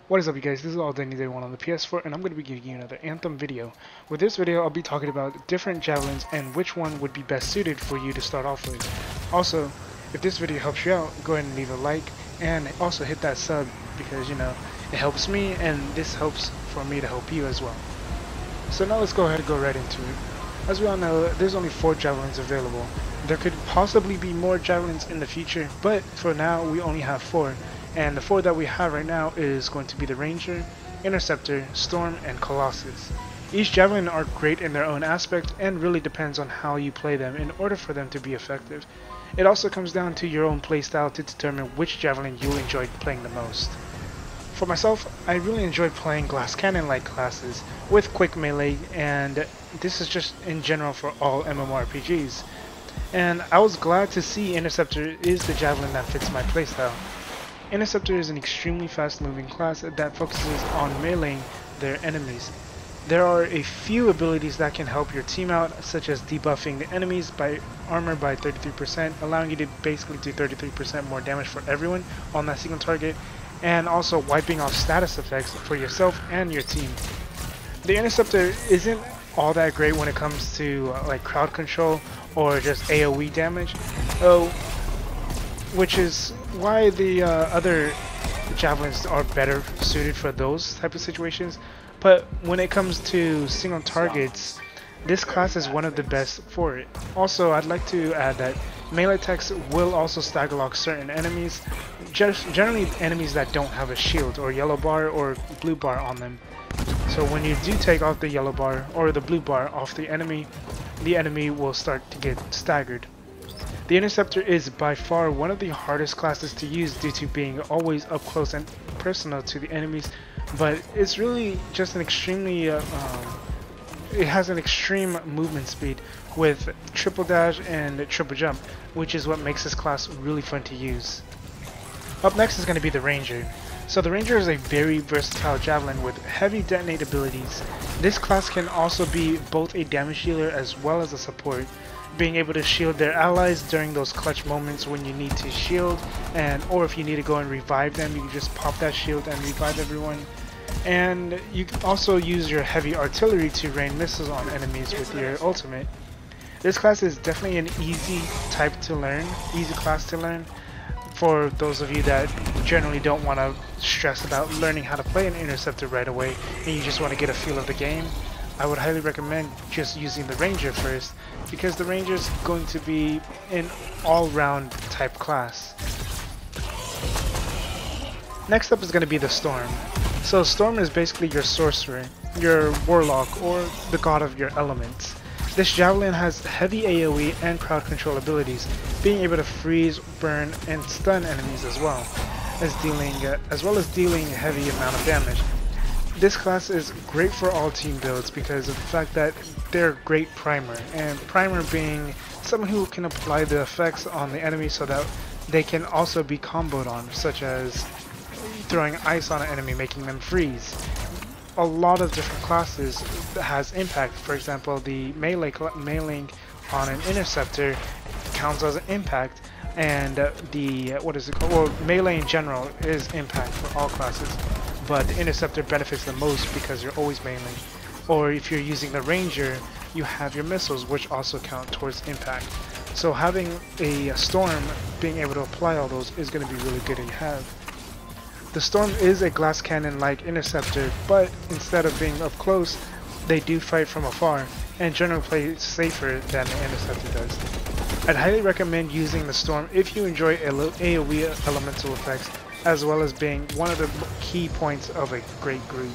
What is up, you guys? This is All Danny Day 1 on the PS4, and I'm going to be giving you another Anthem video. With this video, I'll be talking about different javelins and which one would be best suited for you to start off with. Also, if this video helps you out, go ahead and leave a like, and also hit that sub, because, you know, it helps me, and this helps for me to help you as well. So now let's go ahead and go right into it. As we all know, there's only 4 javelins available. There could possibly be more javelins in the future, but for now, we only have 4. And the 4 that we have right now is going to be the Ranger, Interceptor, Storm, and Colossus. Each javelin are great in their own aspect and really depends on how you play them in order for them to be effective. It also comes down to your own playstyle to determine which javelin you enjoy playing the most. For myself, I really enjoy playing glass cannon-like classes with quick melee, and this is just in general for all MMORPGs. And I was glad to see Interceptor is the javelin that fits my playstyle. Interceptor is an extremely fast-moving class that focuses on meleeing their enemies. There are a few abilities that can help your team out, such as debuffing the enemies by armor by 33%, allowing you to basically do 33% more damage for everyone on that single target, and also wiping off status effects for yourself and your team. The Interceptor isn't all that great when it comes to like crowd control or just AoE damage, which is why the other javelins are better suited for those type of situations. But when it comes to single targets, this class is one of the best for it. Also, I'd like to add that melee attacks will also stagger lock certain enemies, generally enemies that don't have a shield or yellow bar or blue bar on them. So when you do take off the yellow bar or the blue bar off the enemy will start to get staggered. The Interceptor is by far one of the hardest classes to use due to being always up close and personal to the enemies, but it's really just an extremely, it has an extreme movement speed with triple dash and triple jump, which is what makes this class really fun to use. Up next is going to be the Ranger. So the Ranger is a very versatile javelin with heavy detonate abilities. This class can also be both a damage dealer as well as a support, being able to shield their allies during those clutch moments when you need to shield, or if you need to go and revive them, you can just pop that shield and revive everyone. And you can also use your heavy artillery to rain missiles on enemies with your ultimate. This class is definitely an easy class to learn for those of you that generally don't want to stress about learning how to play an Interceptor right away and you just want to get a feel of the game. I would highly recommend just using the Ranger first, because the Ranger is going to be an all-round type class. Next up is going to be the Storm. So Storm is basically your sorcerer, your warlock, or the god of your elements. This javelin has heavy AoE and crowd control abilities, being able to freeze, burn, and stun enemies as well as dealing a heavy amount of damage. This class is great for all team builds because of the fact that they're a great primer, and primer being someone who can apply the effects on the enemy so that they can also be comboed on, such as throwing ice on an enemy making them freeze. A lot of different classes has impact. For example, the meleeing on an Interceptor counts as an impact, and melee in general is impact for all classes. But the Interceptor benefits the most because you're always meleeing. Or if you're using the Ranger, you have your missiles, which also count towards impact. So having a Storm being able to apply all those is going to be really good to have. The Storm is a glass cannon like Interceptor, but instead of being up close, they do fight from afar and generally play safer than the Interceptor does. I'd highly recommend using the Storm if you enjoy AoE elemental effects, as well as being one of the key points of a great group.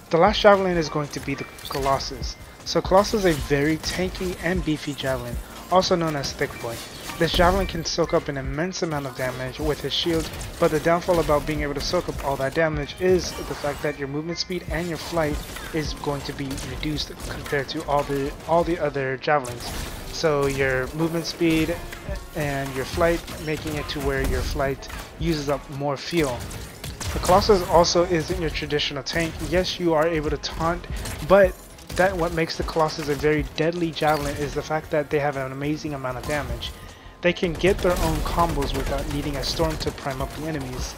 The last javelin is going to be the Colossus. So Colossus is a very tanky and beefy javelin, also known as Thick Boy. This javelin can soak up an immense amount of damage with his shield, but the downfall about being able to soak up all that damage is the fact that your movement speed and your flight is going to be reduced compared to all the other javelins. So your movement speed and your flight, making it to where your flight uses up more fuel. The Colossus also isn't your traditional tank. Yes, you are able to taunt, but what makes the Colossus a very deadly javelin is the fact that they have an amazing amount of damage. They can get their own combos without needing a Storm to prime up the enemies.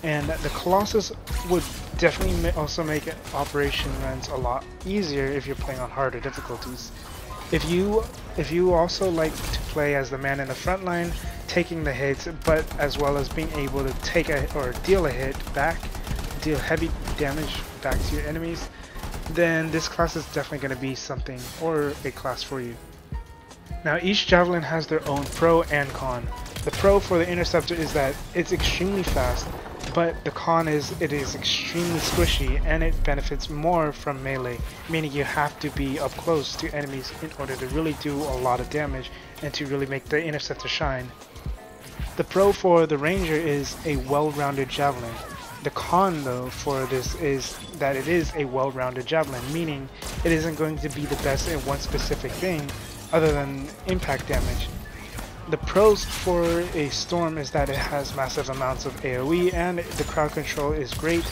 And the Colossus would definitely also make operation runs a lot easier if you're playing on harder difficulties. If you also like to play as the man in the front line, taking the hits, but as well as being able to take or deal a hit back, deal heavy damage back to your enemies, then this class is definitely going to be something or a class for you. Now each Javelin has their own pro and con. The pro for the Interceptor is that it's extremely fast, but the con is it is extremely squishy and it benefits more from melee, meaning you have to be up close to enemies in order to really do a lot of damage and to really make the Interceptor shine. The pro for the Ranger is a well-rounded Javelin. The con though for this is that it is a well-rounded Javelin, meaning it isn't going to be the best in one specific thing other than impact damage. The pros for a Storm is that it has massive amounts of AoE and the crowd control is great.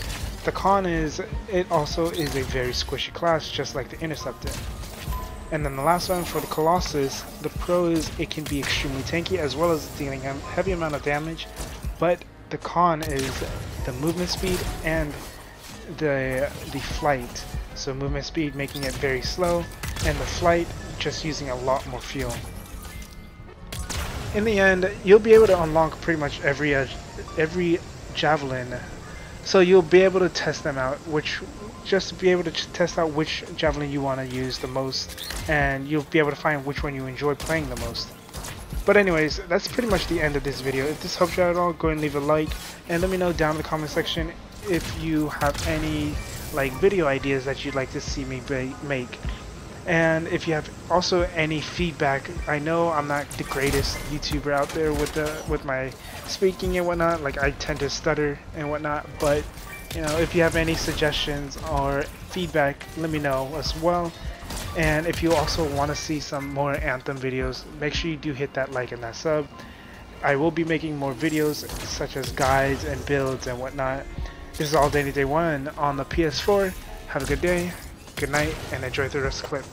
The con is it also is a very squishy class, just like the Interceptor. And then the last one for the Colossus, the pro is it can be extremely tanky as well as dealing a heavy amount of damage, but the con is the movement speed and the flight. So movement speed making it very slow, and the flight just using a lot more fuel. In the end, you'll be able to unlock pretty much every Javelin, so you'll be able to test them out, just to be able to test out which Javelin you want to use the most, and you'll be able to find which one you enjoy playing the most. But anyways, that's pretty much the end of this video. If this helped you out at all, go and leave a like, and let me know down in the comment section if you have any video ideas that you'd like to see me make. And if you have also any feedback, I know I'm not the greatest YouTuber out there with my speaking and whatnot, I tend to stutter and whatnot, but you know, if you have any suggestions or feedback, let me know as well. And if you also want to see some more Anthem videos, make sure you do hit that like and that sub. I will be making more videos such as guides and builds and whatnot. This is All Day One on the PS4. Have a good day, good night, and enjoy the rest of the clip.